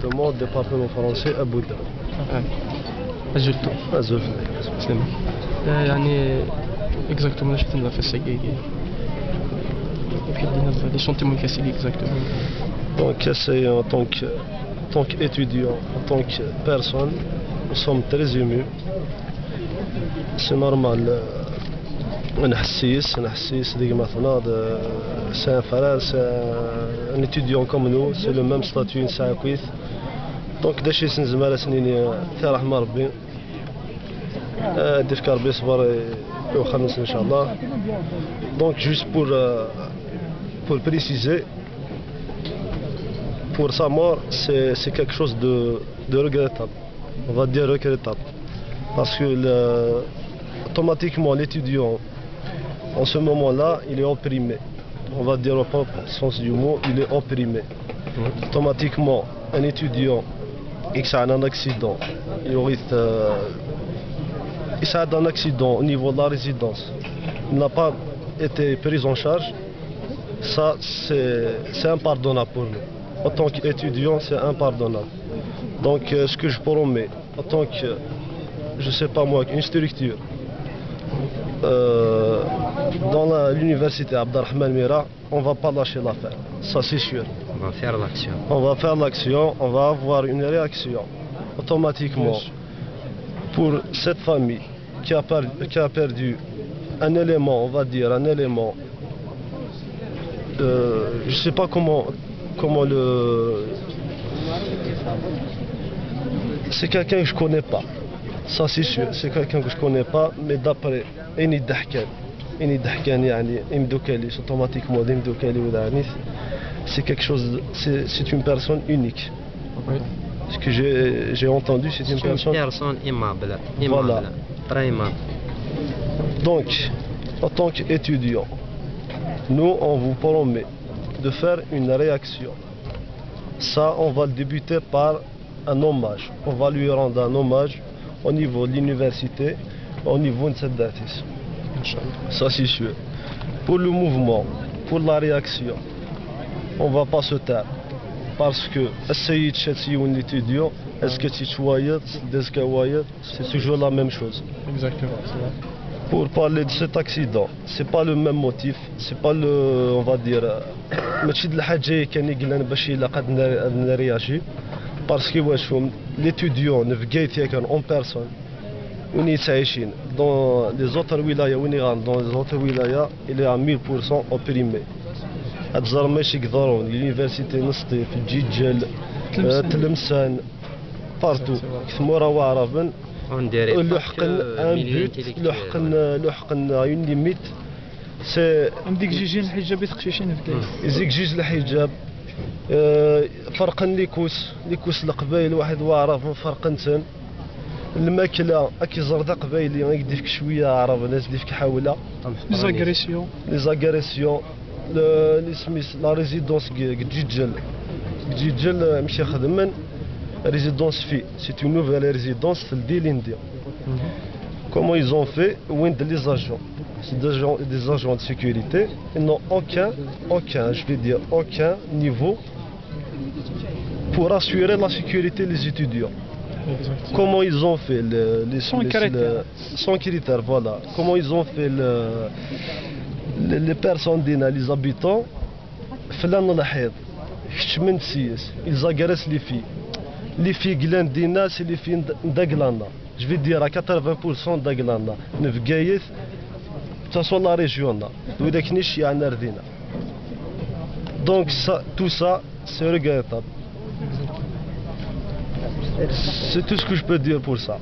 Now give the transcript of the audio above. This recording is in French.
exactement département français à Bouddha. أجلته. سلام. يعني exactement شفت لنا في السجاير. Les sentiments cassés exactement. Donc c'est en tant qu'étudiant, en tant que personne, nous sommes très émus. C'est normal. نحسيس ديك مثلا c'est un frère, c'est un étudiant comme nous, c'est le même statut نساع كويس. دونك داكشي سنزمال سنيني في رحمة ربي. ديفك ربي يصبر ويخلص ان شاء الله. Donc juste pour préciser, pour sa mort, c'est quelque chose de regrettable. On va dire regrettable. Parce que automatiquement l'étudiant, en ce moment-là, il est opprimé. On va dire au propre sens du mot, il est opprimé. Automatiquement, un étudiant, il a un accident, il a un accident au niveau de la résidence, il n'a pas été pris en charge. Ça, c'est impardonnable pour nous. En tant qu'étudiant, c'est impardonnable. Donc, ce que je promets, en tant que, je sais pas moi, une structure, dans l'université Abdelrahman Mira, on va pas lâcher l'affaire. Ça, c'est sûr. On va faire l'action. On va faire l'action, on va avoir une réaction automatiquement pour cette famille qui a perdu un élément, on va dire, un élément. Je sais pas comment le. C'est quelqu'un que je connais pas. Ça c'est sûr, c'est quelqu'un que je connais pas, mais d'après Eni Dahkani, automatiquement c'est quelque chose, c'est une personne unique. Ce que j'ai entendu, c'est une personne aimable. Voilà. Très aimable. Donc, en tant qu'étudiant, nous on vous promet de faire une réaction. Ça, on va le débuter par un hommage. On va lui rendre un hommage au niveau de l'université, au niveau de cette date. Ça c'est sûr. Pour le mouvement, pour la réaction, on ne va pas se taire. Parce que l'étudiant, est-ce que tu choisis, c'est toujours la même chose. Exactement. Pour parler de cet accident, c'est pas le même motif, c'est pas le, on va dire, parce que l'étudiant en personne, dans les autres wilayas, il est à 1000% opprimé. L'université نسطي في الجيجل تلمسان partout. On dirait لحقن une limite. C'est عندك جيجين الحجاب يتقشيشين في يزيك جيج الحجاب. فرقا ليكوس القبايل واحد واعرف فرق نتن الماكله اكي زرده قبايلي غيدي فيك شويه عرب ناس دي فيك حاوله لي زاغريسيون لي سميس لا ريزيدونس جيجل مشي خدمن résidence fille, c'est une nouvelle résidence في الديل انديا. Comment ils ont fait? Wind les agents. C'est des agents de sécurité. Ils n'ont aucun, je vais dire aucun niveau pour assurer la sécurité des étudiants. Exactement. Comment ils ont fait sans critères, voilà. Comment ils ont fait les personnes les habitants? Ils agressent les filles. Les filles glandent dina, c'est les filles d'Aglana. Je vais dire à 80% d'Aglana. Nevgaïs, ça soit la région là. Donc ça, tout ça, c'est regrettable. C'est tout ce que je peux dire pour ça.